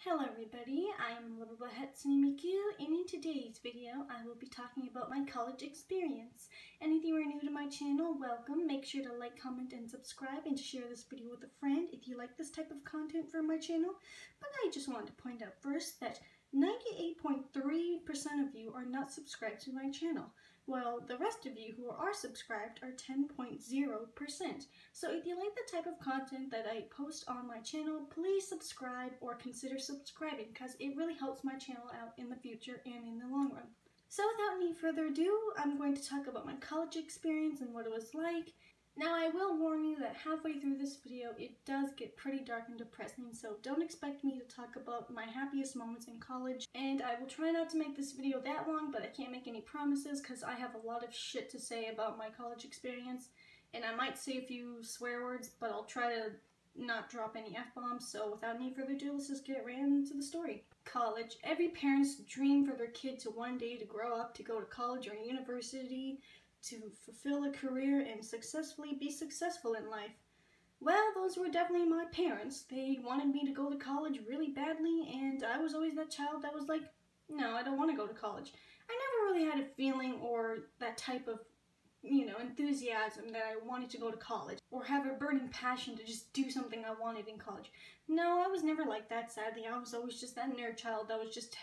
Hello everybody, I'm Little Hatsune Miku, and in today's video I will be talking about my college experience. And if you are new to my channel, welcome. Make sure to like, comment, and subscribe, and to share this video with a friend if you like this type of content from my channel. But I just wanted to point out first that 98.3% of you are not subscribed to my channel, while the rest of you who are subscribed are 10.0%. So if you like the type of content that I post on my channel, please subscribe or consider subscribing, because it really helps my channel out in the future and in the long run. So without any further ado, I'm going to talk about my college experience and what it was like. Now I will warn you that halfway through this video it does get pretty dark and depressing, so don't expect me to talk about my happiest moments in college. And I will try not to make this video that long, but I can't make any promises because I have a lot of shit to say about my college experience. And I might say a few swear words, but I'll try to not drop any F-bombs, so without any further ado, let's just get right into the story. College. Every parent's dream for their kid to one day to grow up, to go to college or university, to fulfill a career and successfully be successful in life. Well, those were definitely my parents. They wanted me to go to college really badly, and I was always that child that was like, no, I don't want to go to college. I never really had a feeling or that type of enthusiasm that I wanted to go to college, or have a burning passion to just do something I wanted in college. No, I was never like that, sadly. I was always just that nerd child that was just,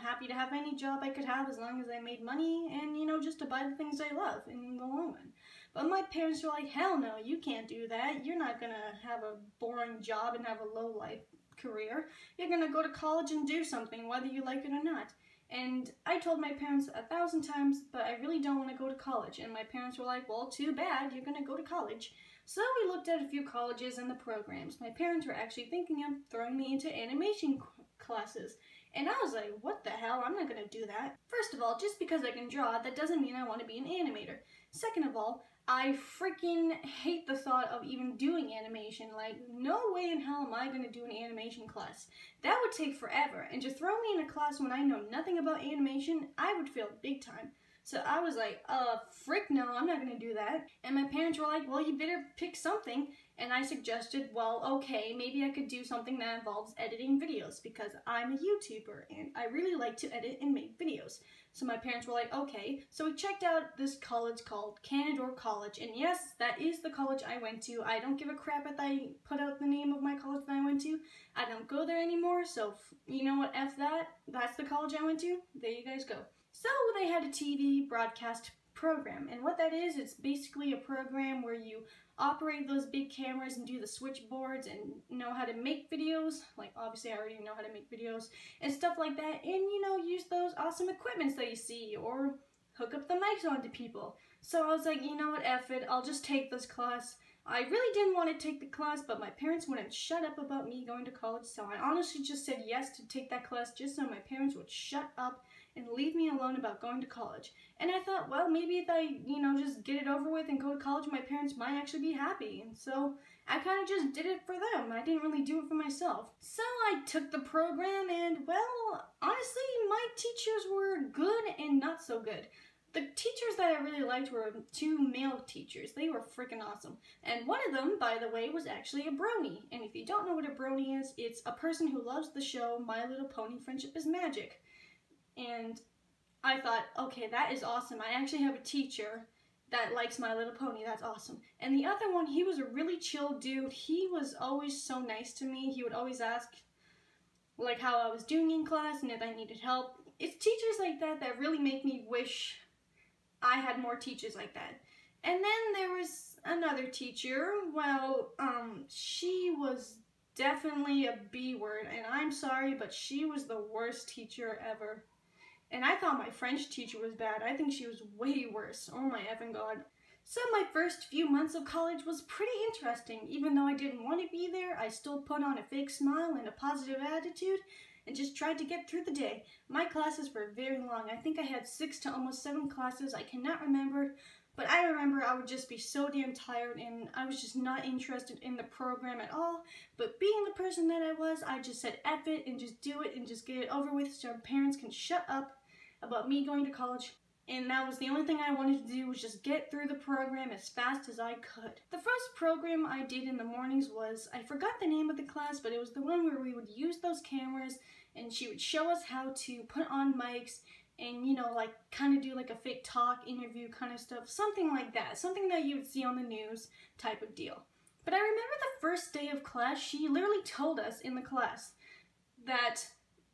happy to have any job I could have as long as I made money and, just to buy the things I love in the long run. But my parents were like, hell no, you can't do that. You're not gonna have a boring job and have a low life career. You're gonna go to college and do something, whether you like it or not. And I told my parents 1,000 times, but I really don't want to go to college. And my parents were like, well, too bad, you're going to go to college. So we looked at a few colleges and the programs. My parents were actually thinking of throwing me into animation classes. And I was like, what the hell, I'm not going to do that. First of all, just because I can draw, that doesn't mean I want to be an animator. Second of all, I freaking hate the thought of even doing animation. Like, no way in hell am I going to do an animation class. That would take forever, and to throw me in a class when I know nothing about animation, I would fail big time. So I was like, frick no, I'm not going to do that. And my parents were like, well, you better pick something. And I suggested, well, okay, maybe I could do something that involves editing videos, because I'm a YouTuber and I really like to edit and make videos. So my parents were like, okay. So we checked out this college called Canadore College, and yes, that is the college I went to. I don't give a crap if I put out the name of my college that I went to. I don't go there anymore, so you know what, F that. That's the college I went to. There you guys go. So they had a TV broadcast program, and what that is, it's basically a program where you operate those big cameras and do the switchboards and know how to make videos. Like, obviously I already know how to make videos and stuff like that, and use those awesome equipments that you see, or hook up the mics onto people. So I was like, you know what, F it, I'll just take this class. I really didn't want to take the class, but my parents wouldn't shut up about me going to college, so I honestly just said yes to take that class just so my parents would shut up and leave me alone about going to college. And I thought, well, maybe if I, just get it over with and go to college, my parents might actually be happy. And so I kind of just did it for them. I didn't really do it for myself. So I took the program, and, well, honestly, my teachers were good and not so good. The teachers that I really liked were two male teachers. They were freaking awesome. And one of them, by the way, was actually a brony. And if you don't know what a brony is, it's a person who loves the show My Little Pony: Friendship is Magic. And I thought, okay, that is awesome. I actually have a teacher that likes My Little Pony. That's awesome. And the other one, he was a really chill dude. He was always so nice to me. He would always ask, like, how I was doing in class and if I needed help. It's teachers like that that really make me wish I had more teachers like that. And then there was another teacher. Well, she was definitely a B word, and I'm sorry, but she was the worst teacher ever. And I thought my French teacher was bad. I think she was way worse. Oh my effing god. So my first few months of college was pretty interesting. Even though I didn't want to be there, I still put on a fake smile and a positive attitude and just tried to get through the day. My classes were very long. I think I had 6 to almost 7 classes. I cannot remember. But I remember I would just be so damn tired, and I was just not interested in the program at all. But being the person that I was, I just said F it and just do it and just get it over with so parents can shut up about me going to college. and that was the only thing I wanted to do, was just get through the program as fast as I could. The first program I did in the mornings was, I forgot the name of the class, but it was the one where we would use those cameras and she would show us how to put on mics and, you know, like kind of do like a fake talk interview kind of stuff, something like that, something that you would see on the news type of deal. But I remember the first day of class, she literally told us in the class that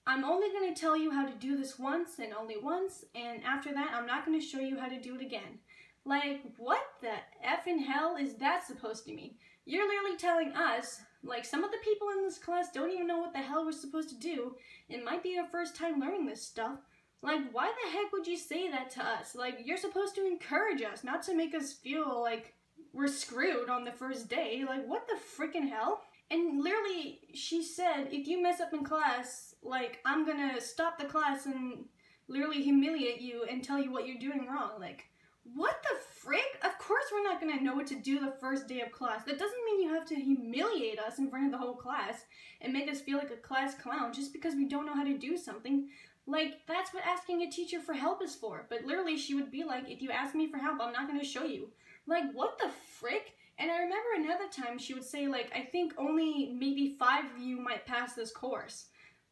I'm only going to tell you how to do this once and only once, and after that I'm not going to show you how to do it again. Like, what the effing hell is that supposed to mean? You're literally telling us, like, some of the people in this class don't even know what the hell we're supposed to do. It might be our first time learning this stuff. Like, why the heck would you say that to us? Like, you're supposed to encourage us, not to make us feel like we're screwed on the first day. Like, what the freaking hell? And literally, she said, if you mess up in class, like, I'm gonna stop the class and literally humiliate you and tell you what you're doing wrong. Like, what the frick? Of course we're not gonna know what to do the first day of class. That doesn't mean you have to humiliate us in front of the whole class and make us feel like a class clown just because we don't know how to do something. Like, that's what asking a teacher for help is for. But literally, she would be like, if you ask me for help, I'm not gonna show you. Like, what the frick? And I remember another time she would say, like, I think only maybe 5 of you might pass this course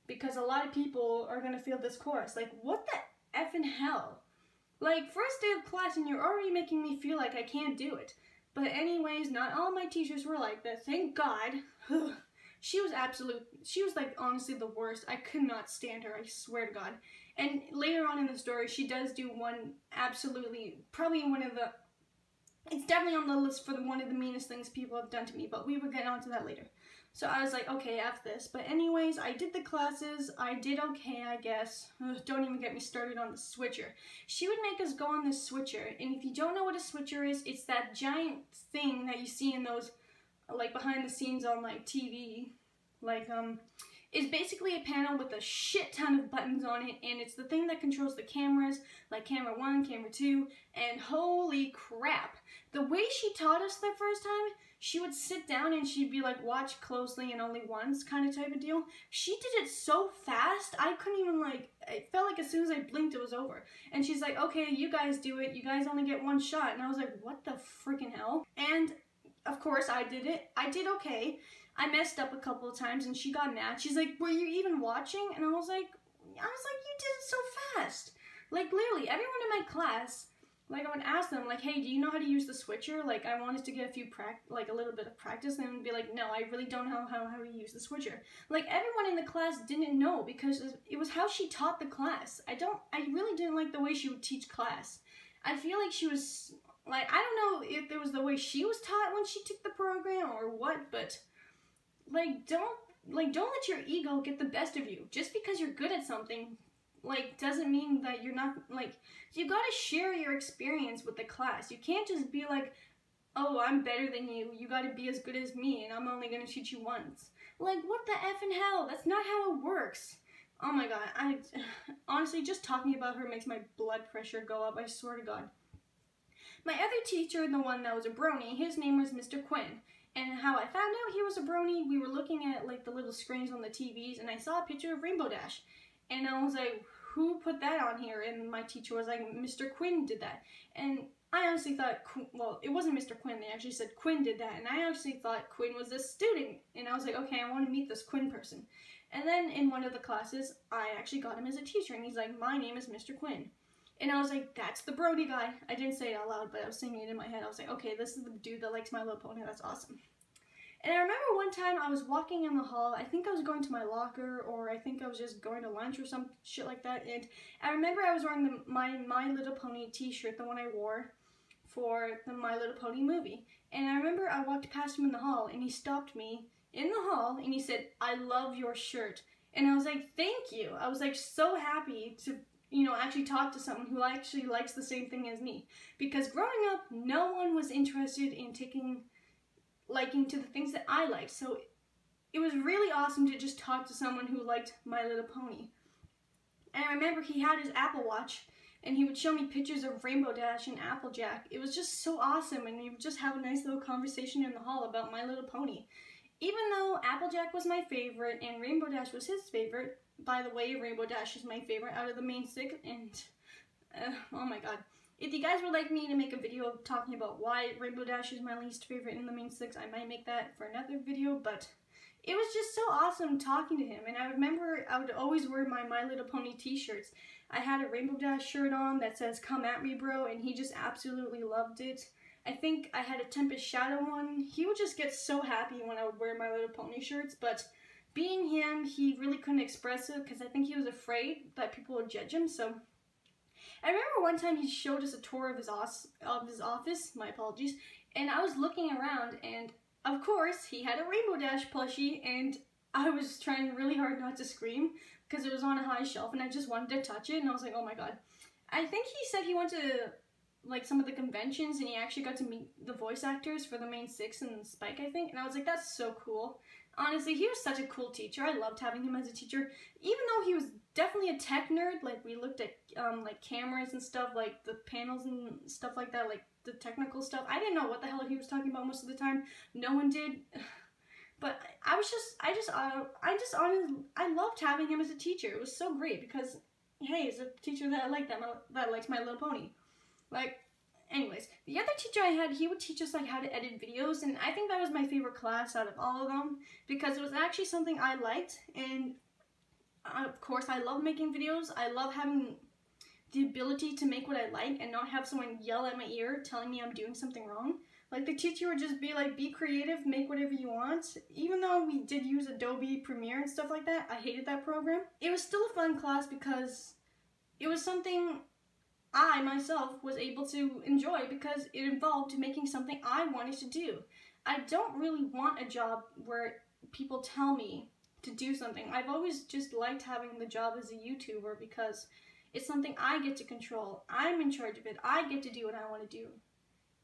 because a lot of people are going to fail this course. Like, what the effing hell? Like, first day of class and you're already making me feel like I can't do it. But anyways, not all my teachers were like that, thank God. She was like, honestly the worst. I could not stand her, I swear to God. And later on in the story, she does do one absolutely, probably one of the, it's definitely on the list for one of the meanest things people have done to me, but we will get onto that later. So I was like, okay, F this. But anyways, I did the classes. I did okay, I guess. Ugh, don't even get me started on the switcher. She would make us go on this switcher, and if you don't know what a switcher is, it's that giant thing that you see in those, like, behind the scenes on, like, TV. Like, it's basically a panel with a shit ton of buttons on it, and it's the thing that controls the cameras, like camera 1, camera 2, and holy crap. The way she taught us the first time, she would sit down and she'd be like, watch closely and only once kind of type of deal. She did it so fast, I couldn't even, like, it felt like as soon as I blinked it was over. And she's like, okay, you guys do it, you guys only get one shot. And I was like, what the freaking hell? And of course I did it. I did okay. I messed up a couple of times and she got mad. She's like, were you even watching? And I was like, you did it so fast. Like, literally, everyone in my class, like, I would ask them, like, hey, do you know how to use the switcher? Like, I wanted to get a little bit of practice, and be like, no, I really don't know how to use the switcher. Like, everyone in the class didn't know because it was how she taught the class. I really didn't like the way she would teach class. I feel like she was, like, I don't know if it was the way she was taught when she took the program or what, but like, don't let your ego get the best of you. Just because you're good at something, like, doesn't mean that you're not, like, you gotta share your experience with the class. You can't just be like, oh, I'm better than you, you gotta be as good as me, and I'm only gonna teach you once. Like, what the effing hell? That's not how it works. Oh my God, honestly, just talking about her makes my blood pressure go up, I swear to God. My other teacher, the one that was a brony, his name was Mr. Quinn. And how I found out he was a brony, we were looking at, like, the little screens on the TVs, and I saw a picture of Rainbow Dash. And I was like, who put that on here? And my teacher was like, Mr. Quinn did that. And I honestly thought, well, it wasn't Mr. Quinn, they actually said Quinn did that. And I actually thought Quinn was a student. And I was like, okay, I want to meet this Quinn person. And then in one of the classes, I actually got him as a teacher, and he's like, my name is Mr. Quinn. And I was like, that's the Brody guy. I didn't say it out loud, but I was singing it in my head. I was like, okay, this is the dude that likes My Little Pony. That's awesome. And I remember one time I was walking in the hall. I think I was going to my locker, or I think I was just going to lunch or some shit like that. And I remember I was wearing my Little Pony t-shirt, the one I wore for the My Little Pony movie. And I remember I walked past him in the hall, and he stopped me in the hall, and he said, I love your shirt. And I was like, thank you. I was like so happy to, you know, actually talk to someone who actually likes the same thing as me. Because growing up, no one was interested in liking to the things that I liked. So it was really awesome to just talk to someone who liked My Little Pony. And I remember he had his Apple Watch, and he would show me pictures of Rainbow Dash and Applejack. It was just so awesome, and we would just have a nice little conversation in the hall about My Little Pony. Even though Applejack was my favorite and Rainbow Dash was his favorite, by the way, Rainbow Dash is my favorite out of the main six, and oh my god. If you guys would like me to make a video talking about why Rainbow Dash is my least favorite in the main 6, I might make that for another video, but it was just so awesome talking to him. And I remember I would always wear my My Little Pony t-shirts. I had a Rainbow Dash shirt on that says "Come at me, bro," and he just absolutely loved it. I think I had a Tempest Shadow one. He would just get so happy when I would wear My Little Pony shirts, but being him, he really couldn't express it because I think he was afraid that people would judge him. So I remember one time he showed us a tour of his office, my apologies, and I was looking around, and of course he had a Rainbow Dash plushie, and I was trying really hard not to scream because it was on a high shelf and I just wanted to touch it, and I was like, oh my god. I think he said he went to like some of the conventions and he actually got to meet the voice actors for the main 6 and Spike, I think, and I was like, that's so cool. Honestly, he was such a cool teacher. I loved having him as a teacher, even though he was definitely a tech nerd. Like, we looked at like cameras and stuff, like the panels and stuff like that, like the technical stuff. I didn't know what the hell he was talking about most of the time. No one did. But I loved having him as a teacher. It was so great because, hey, it's a teacher that I like, that likes My Little Pony. Like, anyways, the other teacher I had, he would teach us like how to edit videos, and I think that was my favorite class out of all of them because it was actually something I liked, and of course I love making videos. I love having the ability to make what I like and not have someone yell at my ear telling me I'm doing something wrong. Like, the teacher would just be like, be creative, make whatever you want. Even though we did use Adobe Premiere and stuff like that, I hated that program. It was still a fun class because it was something I, myself, was able to enjoy because it involved making something I wanted to do. I don't really want a job where people tell me to do something. I've always just liked having the job as a YouTuber because it's something I get to control. I'm in charge of it. I get to do what I want to do.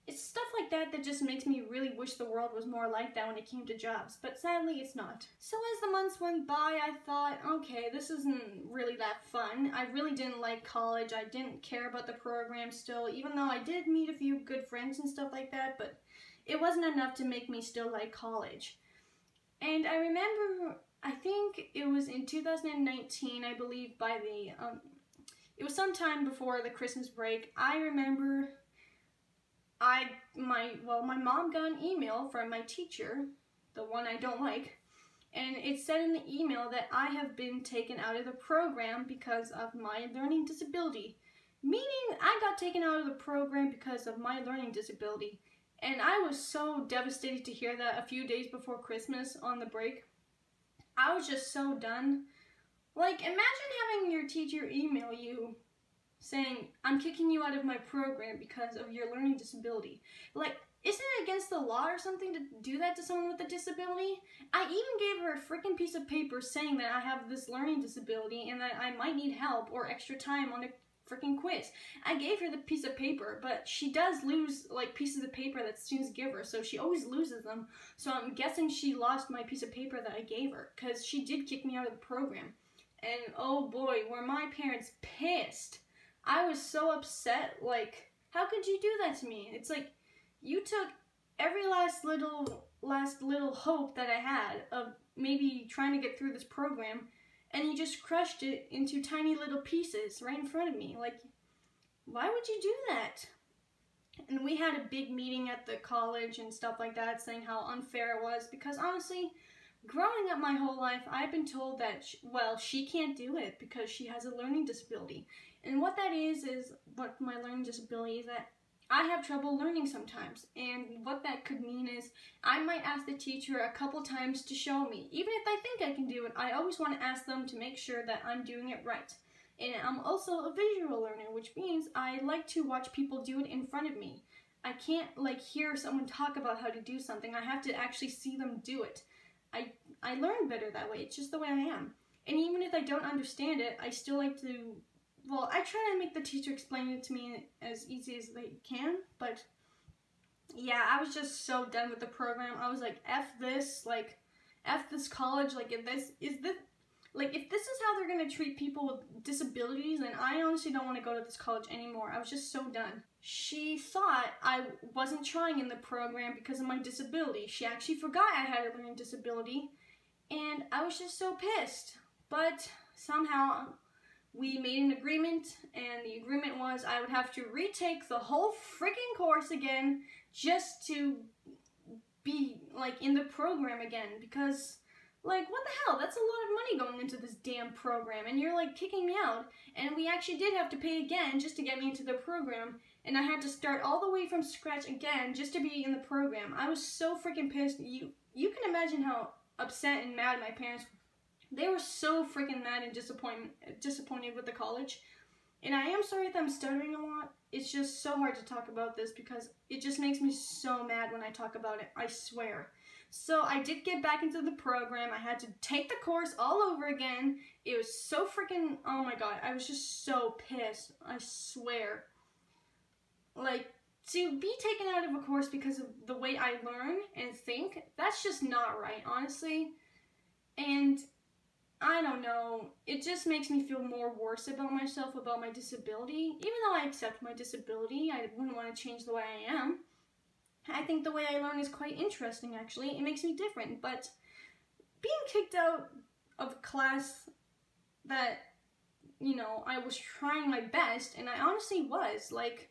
It's stuff like that that just makes me really wish the world was more like that when it came to jobs, but sadly it's not. So as the months went by, I thought, okay, this isn't really that fun. I really didn't like college. I didn't care about the program still, even though I did meet a few good friends and stuff like that, but it wasn't enough to make me still like college. And I remember, I think it was in 2019, I believe, by the, it was sometime before the Christmas break. I remember my mom got an email from my teacher, the one I don't like, and it said in the email that I have been taken out of the program because of my learning disability. Meaning, I got taken out of the program because of my learning disability. And I was so devastated to hear that a few days before Christmas on the break. I was just so done. Like, imagine having your teacher email you saying, I'm kicking you out of my program because of your learning disability. Like, isn't it against the law or something to do that to someone with a disability? I even gave her a freaking piece of paper saying that I have this learning disability and that I might need help or extra time on a freaking quiz. I gave her the piece of paper, but she does lose, like, pieces of paper that students give her, so she always loses them. So I'm guessing she lost my piece of paper that I gave her, because she did kick me out of the program. And oh boy, were my parents pissed. I was so upset. Like, how could you do that to me? It's like, you took every last little hope that I had of maybe trying to get through this program, and you just crushed it into tiny little pieces right in front of me. Like, why would you do that? And we had a big meeting at the college and stuff like that, saying how unfair it was, because honestly, growing up my whole life, I've been told that, she can't do it because she has a learning disability. And what that is what my learning disability is, that I have trouble learning sometimes. And what that could mean is I might ask the teacher a couple times to show me. Even if I think I can do it, I always want to ask them to make sure that I'm doing it right. And I'm also a visual learner, which means I like to watch people do it in front of me. I can't, like, hear someone talk about how to do something. I have to actually see them do it. I learn better that way. It's just the way I am. And even if I don't understand it, I still like to, I try to make the teacher explain it to me as easy as they can, but yeah, I was just so done with the program. I was like, F this college, like, if this is how they're gonna treat people with disabilities, then I honestly don't want to go to this college anymore. I was just so done. She thought I wasn't trying in the program because of my disability. She actually forgot I had a learning disability, and I was just so pissed. But somehow, we made an agreement, and the agreement was I would have to retake the whole freaking course again just to be, like, in the program again, because, like, what the hell? That's a lot of money going into this damn program, and you're, like, kicking me out. And we actually did have to pay again just to get me into the program, and I had to start all the way from scratch again just to be in the program. I was so freaking pissed. You can imagine how upset and mad my parents were. They were so freaking mad and disappointed with the college. And I am sorry that I'm stuttering a lot. It's just so hard to talk about this because it just makes me so mad when I talk about it, I swear. So I did get back into the program. I had to take the course all over again. It was so freaking, oh my god, I was just so pissed, I swear. Like, to be taken out of a course because of the way I learn and think, that's just not right, honestly. And I don't know, it just makes me feel more worse about myself, about my disability. Even though I accept my disability, I wouldn't want to change the way I am. I think the way I learn is quite interesting, actually. It makes me different, but being kicked out of a class that, you know, I was trying my best, and I honestly was, like,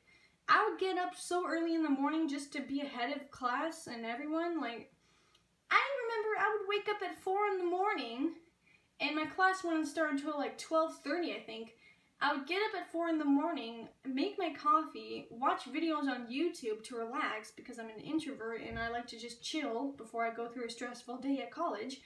I would get up so early in the morning just to be ahead of class and everyone. Like, I remember I would wake up at 4 in the morning, and my class wouldn't start until like 12:30, I think. I would get up at 4 in the morning, make my coffee, watch videos on YouTube to relax because I'm an introvert and I like to just chill before I go through a stressful day at college.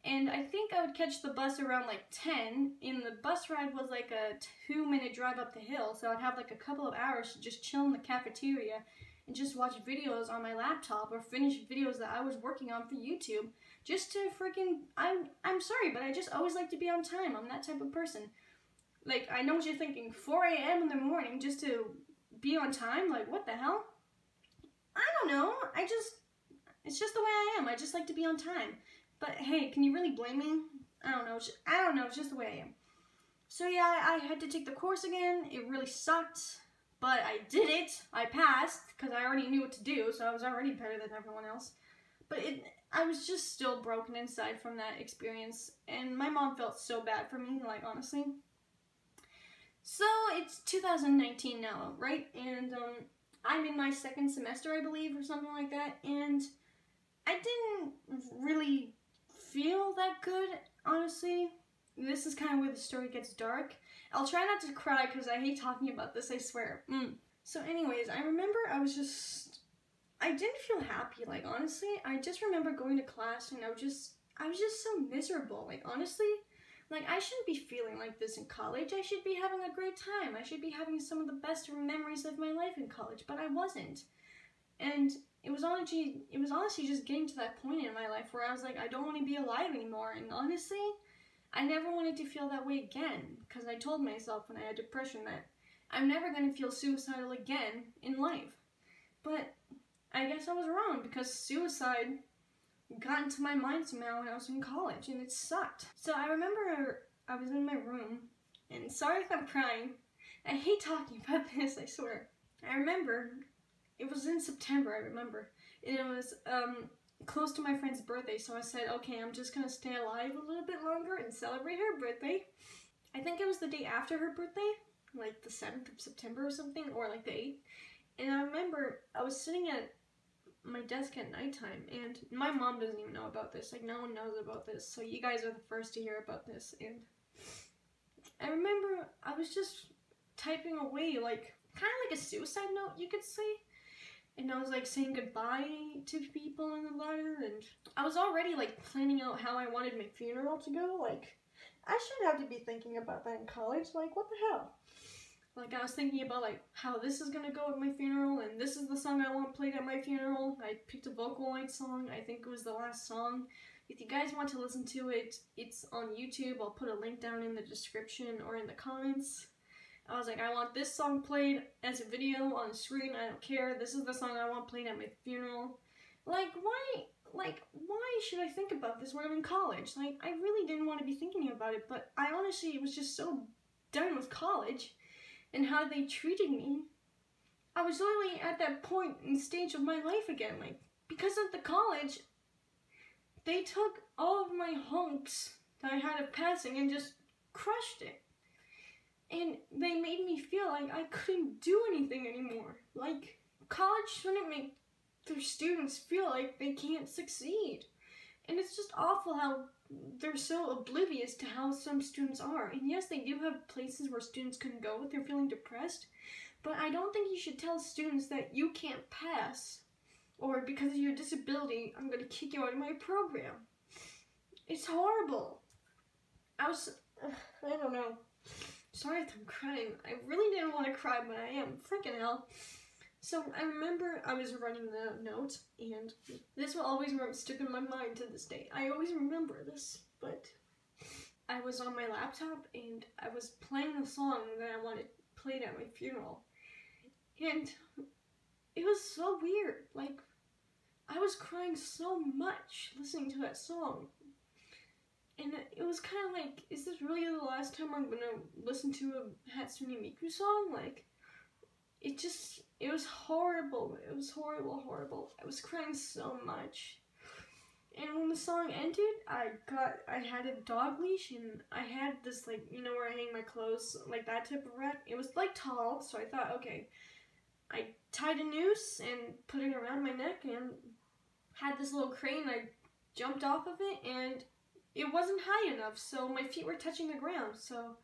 And I think I would catch the bus around like 10, and the bus ride was like a 2-minute drive up the hill, so I'd have like a couple of hours to just chill in the cafeteria and just watch videos on my laptop or finish videos that I was working on for YouTube. Just to freaking, I'm sorry, but I just always like to be on time. I'm that type of person. Like, I know what you're thinking, 4 a.m. in the morning just to be on time? Like, what the hell? I don't know, it's just the way I am. I just like to be on time. But hey, can you really blame me? I don't know, it's just the way I am. So yeah, I had to take the course again. It really sucked, but I did it. I passed, because I already knew what to do, so I was already better than everyone else. But I was just still broken inside from that experience, and my mom felt so bad for me, like, honestly. So, it's 2019 now, right? And, I'm in my second semester, I believe, or something like that, and I didn't really feel that good, honestly. This is kind of where the story gets dark. I'll try not to cry, because I hate talking about this, I swear. So anyways, I remember I didn't feel happy, like, honestly. I just remember going to class, and I was just so miserable, like, honestly. Like, I shouldn't be feeling like this in college. I should be having a great time. I should be having some of the best memories of my life in college, but I wasn't. And it was honestly just getting to that point in my life where I was like, I don't want to be alive anymore. And honestly, I never wanted to feel that way again, because I told myself when I had depression that I'm never going to feel suicidal again in life. But I guess I was wrong, because suicide got into my mind somehow when I was in college, and it sucked. So I remember I was in my room, and sorry if I'm crying. I hate talking about this, I swear. I remember, it was in September, I remember, and it was close to my friend's birthday, so I said, okay, I'm just gonna stay alive a little bit longer and celebrate her birthday. I think it was the day after her birthday, like the 7th of September or something, or like the 8th. And I remember I was sitting at my desk at nighttime, and my mom doesn't even know about this, like, no one knows about this, so you guys are the first to hear about this. And I remember I was just typing away, like, kind of like a suicide note, you could say, and I was like saying goodbye to people in the letter, and I was already like planning out how I wanted my funeral to go. Like, I shouldn't have to be thinking about that in college, like, what the hell? Like, I was thinking about, like, how this is gonna go at my funeral, and this is the song I want played at my funeral. I picked a Vocaloid song. I think it was the last song. If you guys want to listen to it, it's on YouTube. I'll put a link down in the description or in the comments. I was like, I want this song played as a video on the screen. I don't care. This is the song I want played at my funeral. Like, why should I think about this when I'm in college? Like, I really didn't want to be thinking about it, but I honestly was just so done with college and how they treated me. I was literally at that point and stage of my life again, like, because of the college, they took all of my hopes that I had of passing and just crushed it. And they made me feel like I couldn't do anything anymore. Like, college shouldn't make their students feel like they can't succeed. And it's just awful how they're so oblivious to how some students are. And yes, they do have places where students can go if they're feeling depressed, but I don't think you should tell students that you can't pass, or because of your disability, I'm going to kick you out of my program. It's horrible. I don't know. Sorry if I'm crying. I really didn't want to cry, but I am. Freaking hell. So I remember I was running the notes, and this will always stick in my mind to this day. I always remember this, but I was on my laptop, and I was playing the song that I wanted played at my funeral. And it was so weird. Like, I was crying so much listening to that song. And it was kind of like, is this really the last time I'm gonna listen to a Hatsune Miku song? Like, it was horrible. It was horrible. I was crying so much. And when the song ended, I had a dog leash, and I had this, like, you know, where I hang my clothes, like that type of rack. It was like tall, so I thought, okay. I tied a noose and put it around my neck and had this little crane. I jumped off of it, and it wasn't high enough, so my feet were touching the ground, so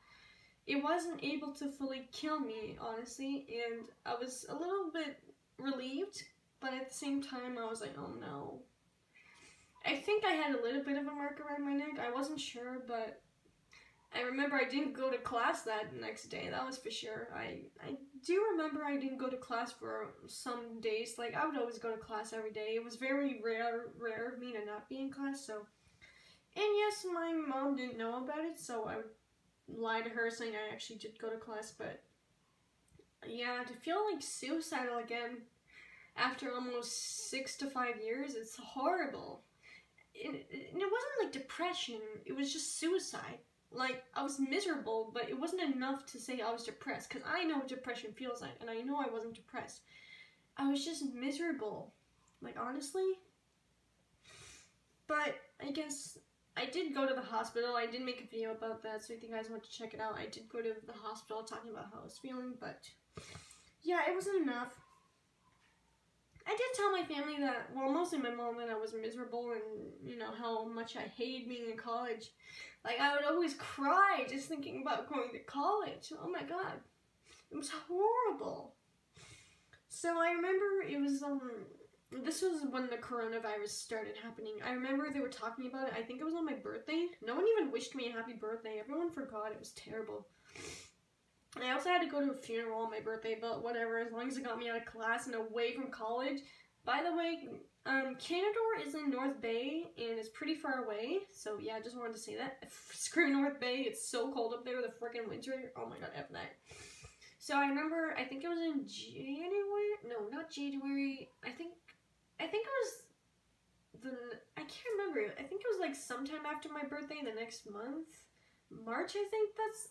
it wasn't able to fully kill me, honestly, and I was a little bit relieved, but at the same time, I was like, oh no. I think I had a little bit of a mark around my neck. I wasn't sure, but I remember I didn't go to class that next day. That was for sure. I do remember I didn't go to class for some days. Like, I would always go to class every day. It was very rare of me to not be in class, so. And yes, my mom didn't know about it, so I would lie to her saying I actually did go to class, but yeah, to feel like suicidal again after almost 6 to 5 years, it's horrible. And it wasn't like depression, it was just suicide. Like, I was miserable, but it wasn't enough to say I was depressed, because I know what depression feels like, and I know I wasn't depressed. I was just miserable, like, honestly. But I guess I did go to the hospital. I did make a video about that, so if you guys want to check it out, I did go to the hospital talking about how I was feeling, but yeah, it wasn't enough. I did tell my family that, well, mostly my mom, that I was miserable and, you know, how much I hated being in college. Like, I would always cry just thinking about going to college. Oh my god. It was horrible. So I remember it was, this was when the coronavirus started happening. I remember they were talking about it. I think it was on my birthday. No one even wished me a happy birthday. Everyone forgot. It was terrible. I also had to go to a funeral on my birthday, but whatever, as long as it got me out of class and away from college. By the way, Canadore is in North Bay, and it's pretty far away, so yeah, I just wanted to say that. Screw North Bay, it's so cold up there, the freaking winter. Oh my god, F that. So I remember, I think it was in January, no, not January, I think it was I can't remember, I think it was like sometime after my birthday, the next month. March,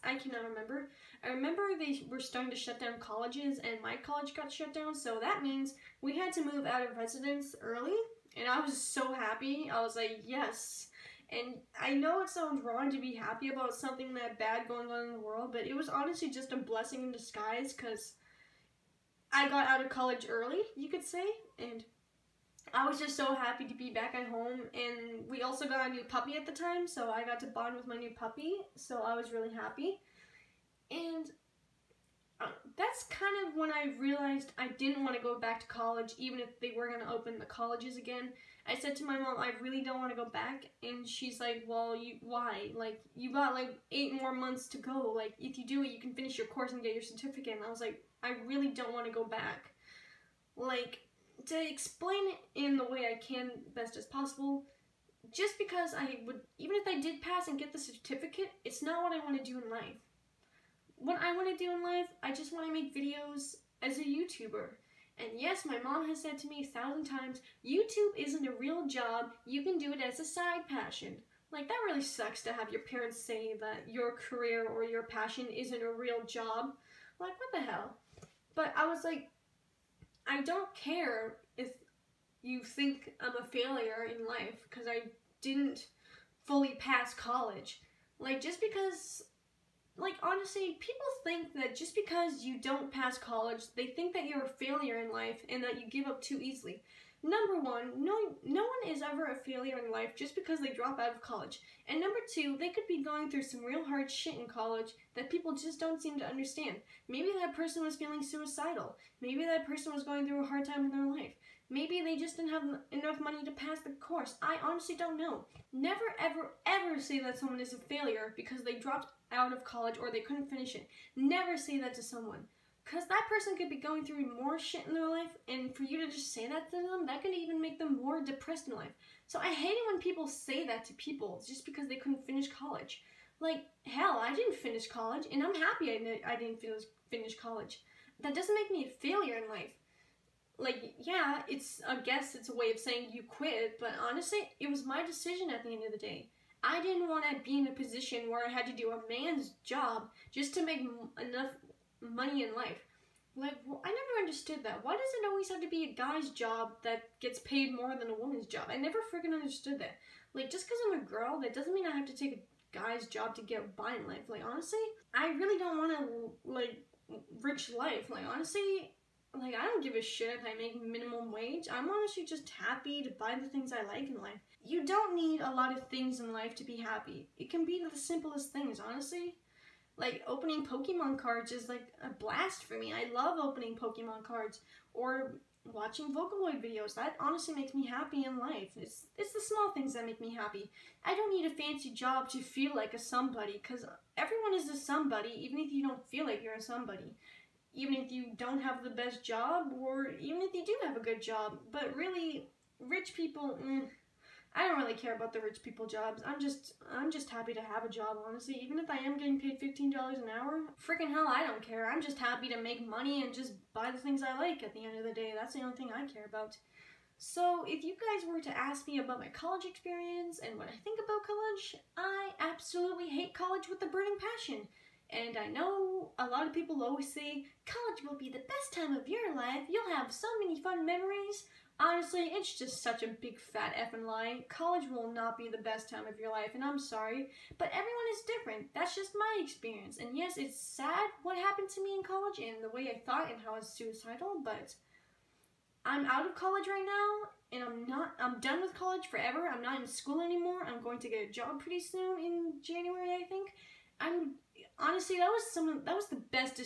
I cannot remember. I remember they were starting to shut down colleges, and my college got shut down, so that means we had to move out of residence early, and I was so happy. I was like, yes. And I know it sounds wrong to be happy about something that bad going on in the world, but it was honestly just a blessing in disguise, because I got out of college early, you could say, and I was just so happy to be back at home, and we also got a new puppy at the time, so I got to bond with my new puppy, so I was really happy. And that's kind of when I realized I didn't want to go back to college, even if they were going to open the colleges again. I said to my mom, I really don't want to go back, and she's like, well, why? Like, you got like 8 more months to go, like, if you do it, you can finish your course and get your certificate. And I was like, I really don't want to go back. Like, to explain it in the way I can best as possible, just because I would, even if I did pass and get the certificate, it's not what I want to do in life. What I want to do in life, I just want to make videos as a YouTuber. And yes, my mom has said to me 1,000 times, YouTube isn't a real job, you can do it as a side passion. Like, that really sucks to have your parents say that your career or your passion isn't a real job. Like, what the hell? But I was like, I don't care if you think I'm a failure in life because I didn't fully pass college. Like, just because, Like, honestly, people think that just because you don't pass college, they think that you're a failure in life and that you give up too easily. Number one, no one is ever a failure in life just because they drop out of college. And number two, they could be going through some real hard shit in college that people just don't seem to understand. Maybe that person was feeling suicidal. Maybe that person was going through a hard time in their life. Maybe they just didn't have enough money to pass the course. I honestly don't know. Never, ever, ever say that someone is a failure because they dropped out of college or they couldn't finish it. Never say that to someone. Because that person could be going through more shit in their life, and for you to just say that to them, that could even make them more depressed in life. So I hate it when people say that to people just because they couldn't finish college. Like, hell, I didn't finish college, and I'm happy I didn't finish college. That doesn't make me a failure in life. Like, yeah, I guess it's a way of saying you quit, but honestly, it was my decision at the end of the day. I didn't want to be in a position where I had to do a man's job just to make enough money in life. Like, well, I never understood that. Why does it always have to be a guy's job that gets paid more than a woman's job? I never freaking understood that. Like, just because I'm a girl, that doesn't mean I have to take a guy's job to get by in life. Like, honestly, I really don't want a, like, rich life. Like, honestly, like, I don't give a shit if I make minimum wage. I'm honestly just happy to buy the things I like in life. You don't need a lot of things in life to be happy. It can be the simplest things, honestly. Like, opening Pokemon cards is like a blast for me. I love opening Pokemon cards. Or watching Vocaloid videos. That honestly makes me happy in life. It's the small things that make me happy. I don't need a fancy job to feel like a somebody, because everyone is a somebody, even if you don't feel like you're a somebody. Even if you don't have the best job, or even if you do have a good job. But really, rich people, I don't really care about the rich people jobs. I'm just happy to have a job, honestly. Even if I am getting paid $15 an hour, freaking hell, I don't care. I'm just happy to make money and just buy the things I like at the end of the day. That's the only thing I care about. So if you guys were to ask me about my college experience and what I think about college, I absolutely hate college with a burning passion. And I know a lot of people always say, college will be the best time of your life. You'll have so many fun memories. Honestly, it's just such a big fat effing lie. College will not be the best time of your life, and I'm sorry, but everyone is different. That's just my experience. And yes, it's sad what happened to me in college and the way I thought and how I was suicidal, but I'm out of college right now, and I'm done with college forever. I'm not in school anymore. I'm going to get a job pretty soon in January, I think. Honestly, that was the best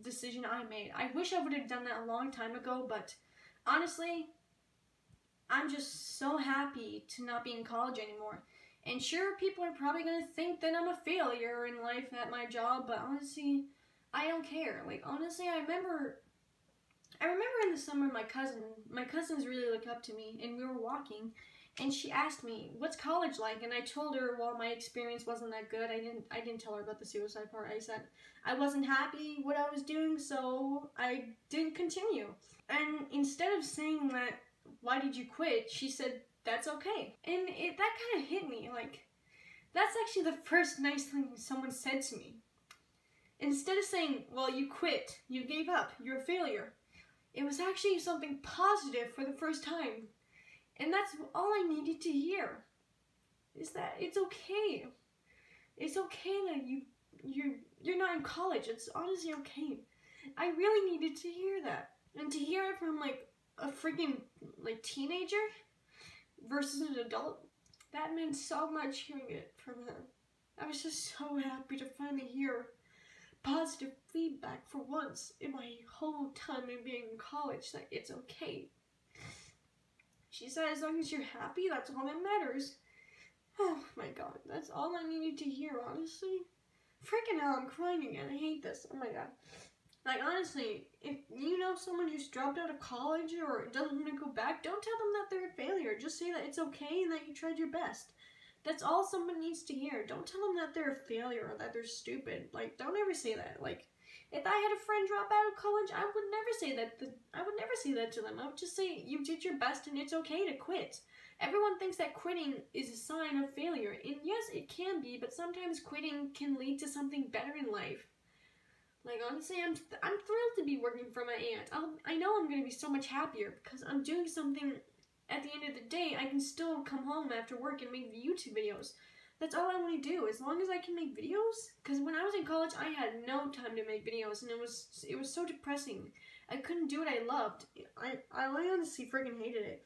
decision I made. I wish I would have done that a long time ago, but honestly, I'm just so happy to not be in college anymore. And sure, people are probably going to think that I'm a failure in life at my job, but honestly, I don't care. Like, honestly, I remember in the summer, my cousins really look up to me, and we were walking, and she asked me, what's college like? And I told her, well, my experience wasn't that good. I didn't tell her about the suicide part. I said I wasn't happy what I was doing, so I didn't continue. And instead of saying that, why did you quit? She said, that's okay. And that kind of hit me. Like, that's actually the first nice thing someone said to me. Instead of saying, well, you quit, you gave up, you're a failure, it was actually something positive for the first time. And that's all I needed to hear. Is that it's okay. It's okay that you're not in college. It's honestly okay. I really needed to hear that. And to hear it from like a freaking like teenager versus an adult, that meant so much hearing it from them. I was just so happy to finally hear positive feedback for once in my whole time in being in college, that it's okay. She said, as long as you're happy, that's all that matters. Oh my god, that's all I needed to hear, honestly. Freaking hell, I'm crying again. I hate this. Oh my god. Like, honestly, if you know someone who's dropped out of college or doesn't want to go back, don't tell them that they're a failure. Just say that it's okay and that you tried your best. That's all someone needs to hear. Don't tell them that they're a failure or that they're stupid. Like, don't ever say that. Like, if I had a friend drop out of college, I would never say that to them. I would just say, you did your best and it's okay to quit. Everyone thinks that quitting is a sign of failure. And yes, it can be, but sometimes quitting can lead to something better in life. Like, honestly, I'm thrilled to be working for my aunt. I know I'm going to be so much happier because I'm doing something. At the end of the day, I can still come home after work and make YouTube videos. that's all I want to do, as long as I can make videos. Because when I was in college, I had no time to make videos, and it was so depressing. I couldn't do what I loved. I honestly freaking hated it.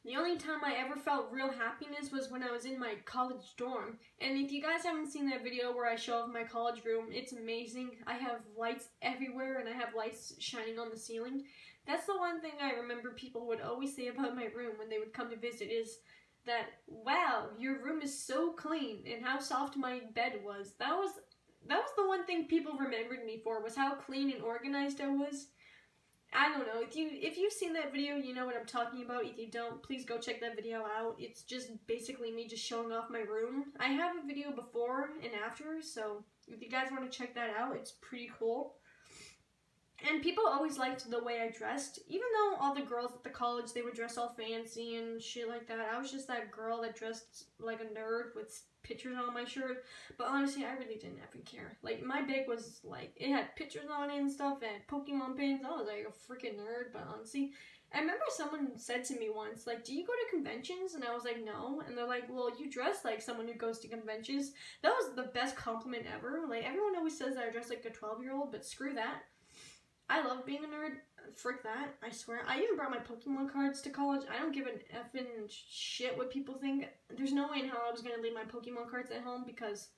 The only time I ever felt real happiness was when I was in my college dorm. And if you guys haven't seen that video where I show off my college room, it's amazing. I have lights everywhere, and I have lights shining on the ceiling. That's the one thing I remember people would always say about my room when they would come to visit, is that, wow, your room is so clean, and how soft my bed was. That was the one thing people remembered me for, was how clean and organized I was. I don't know, if you've seen that video, you know what I'm talking about. If you don't, please go check that video out. It's just basically me just showing off my room. I have a video before and after, so if you guys want to check that out, it's pretty cool. And people always liked the way I dressed. Even though all the girls at the college, they would dress all fancy and shit like that, I was just that girl that dressed like a nerd with pictures on my shirt. But honestly, I really didn't effing care. Like, my bag was like, it had pictures on it and stuff, and Pokemon pins. I was like a freaking nerd. But honestly, I remember someone said to me once, like, do you go to conventions? And I was like, no. And they're like, well, you dress like someone who goes to conventions. That was the best compliment ever. Like, everyone always says that I dress like a 12-year-old, but screw that. I love being a nerd. Frick that, I swear. I even brought my Pokemon cards to college. I don't give an effing shit what people think. There's no way in hell I was going to leave my Pokemon cards at home, because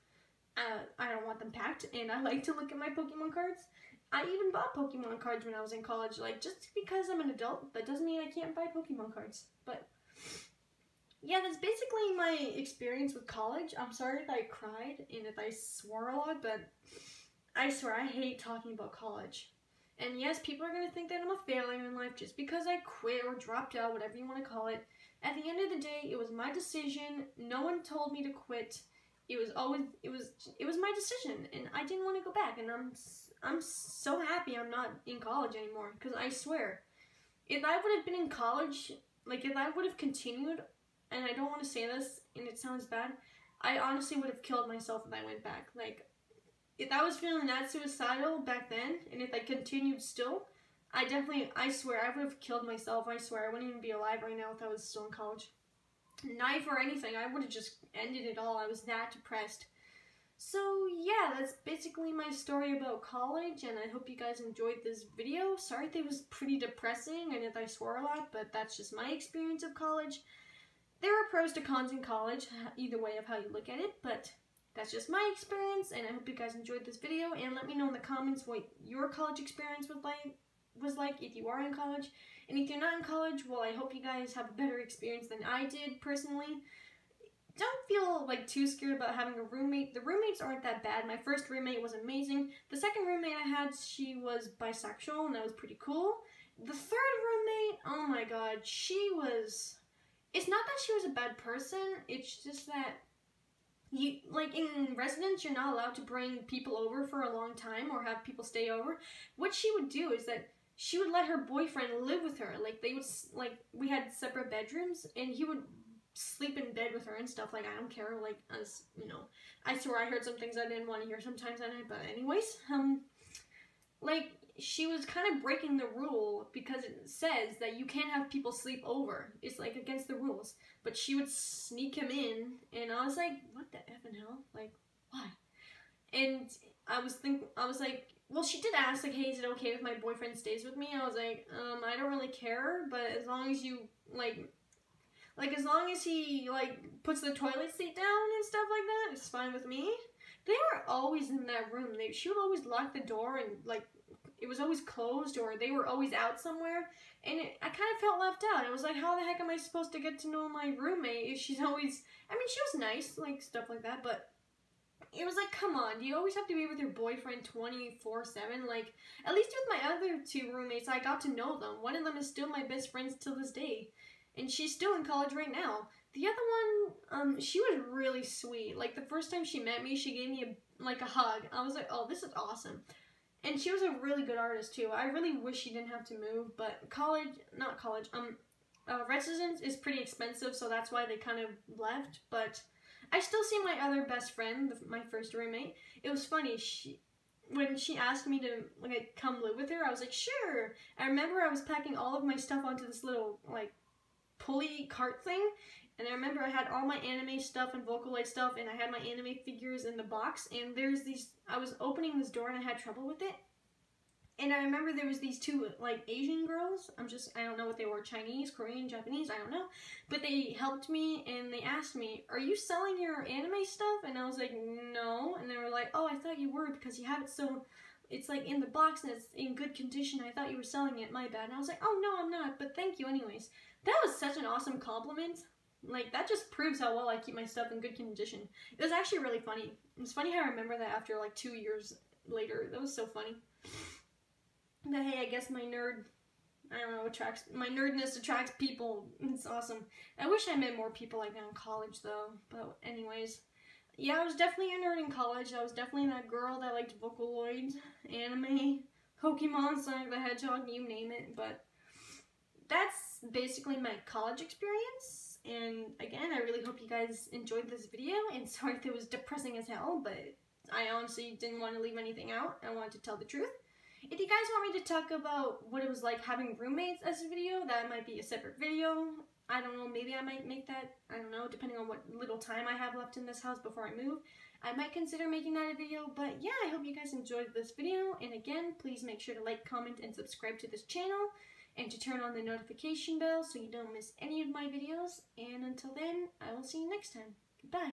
I don't want them packed, and I like to look at my Pokemon cards. I even bought Pokemon cards when I was in college. Like, just because I'm an adult, that doesn't mean I can't buy Pokemon cards. But yeah, that's basically my experience with college. I'm sorry if I cried and if I swore a lot, but I swear I hate talking about college. And yes, people are going to think that I'm a failure in life just because I quit or dropped out, whatever you want to call it. At the end of the day, it was my decision. No one told me to quit. It was my decision, and I didn't want to go back. And I'm so happy I'm not in college anymore, because I swear, if I would have been in college, like if I would have continued, and I don't want to say this and it sounds bad, I honestly would have killed myself if I went back. Like, if I was feeling that suicidal back then, and if I continued still, I swear, I would have killed myself. I swear, I wouldn't even be alive right now if I was still in college. Knife or anything, I would have just ended it all. I was that depressed. So yeah, that's basically my story about college, and I hope you guys enjoyed this video. Sorry if it was pretty depressing and if I swore a lot, but that's just my experience of college. There are pros to cons in college, either way of how you look at it, but that's just my experience, and I hope you guys enjoyed this video, and let me know in the comments what your college experience was like if you are in college. And if you're not in college, well, I hope you guys have a better experience than I did personally. Don't feel like too scared about having a roommate. The roommates aren't that bad. My first roommate was amazing. The second roommate I had, she was bisexual, and that was pretty cool. The third roommate, oh my god, it's not that she was a bad person, it's just that like, in residence, you're not allowed to bring people over for a long time or have people stay over. What she would do is that she would let her boyfriend live with her. Like, we had separate bedrooms, and he would sleep in bed with her and stuff. Like, I don't care, like, as, you know, I swear I heard some things I didn't want to hear sometimes at night, but anyways, like, she was kind of breaking the rule because it says that you can't have people sleep over. It's, like, against the rules. But she would sneak him in, and I was like, what the effing hell? Like, why? And I was like, well, she did ask, like, hey, is it okay if my boyfriend stays with me? I was like, I don't really care, but as long as you, like, as long as he, like, puts the toilet seat down and stuff like that, it's fine with me. They were always in that room. She would always lock the door, and, like, it was always closed, or they were always out somewhere, and I kind of felt left out. I was like, how the heck am I supposed to get to know my roommate if she's always, I mean, she was nice, like, stuff like that, but it was like, come on, do you always have to be with your boyfriend 24/7? Like, at least with my other two roommates, I got to know them. One of them is still my best friend till this day, and she's still in college right now. The other one, she was really sweet. Like, the first time she met me, she gave me a hug. I was like, oh, this is awesome. And she was a really good artist, too. I really wish she didn't have to move, but residence is pretty expensive, so that's why they kind of left. But I still see my other best friend, my first roommate. It was funny, when she asked me to, like, come live with her, I was like, sure. I remember I was packing all of my stuff onto this little, like, pulley cart thing, And I remember I had all my anime stuff and Vocaloid stuff, and I had my anime figures in the box, and I was opening this door and I had trouble with it. And I remember there was these two, like, Asian girls. I don't know what they were, Chinese, Korean, Japanese, I don't know. But they helped me, and they asked me, are you selling your anime stuff? And I was like, no. And they were like, oh, I thought you were because you have it so, it's like in the box and it's in good condition. I thought you were selling it, my bad. And I was like, oh, no, I'm not, but thank you anyways. That was such an awesome compliment. Like, that just proves how well I keep my stuff in good condition. It was actually really funny. It's funny how I remember that after, like, 2 years later. That was so funny. But hey, I guess my nerdness attracts people. It's awesome. I wish I met more people like that in college, though. But anyways, yeah, I was definitely a nerd in college. I was definitely that girl that liked Vocaloid, anime, Pokemon, Sonic the Hedgehog, you name it. But that's basically my college experience. And again, I really hope you guys enjoyed this video. And sorry if it was depressing as hell, but I honestly didn't want to leave anything out. I wanted to tell the truth. If you guys want me to talk about what it was like having roommates as a video, that might be a separate video. I don't know, maybe I might make that, I don't know, depending on what little time I have left in this house before I move. I might consider making that a video, but yeah, I hope you guys enjoyed this video. And again, please make sure to like, comment, and subscribe to this channel, and to turn on the notification bell so you don't miss any of my videos. And until then, I will see you next time. Goodbye.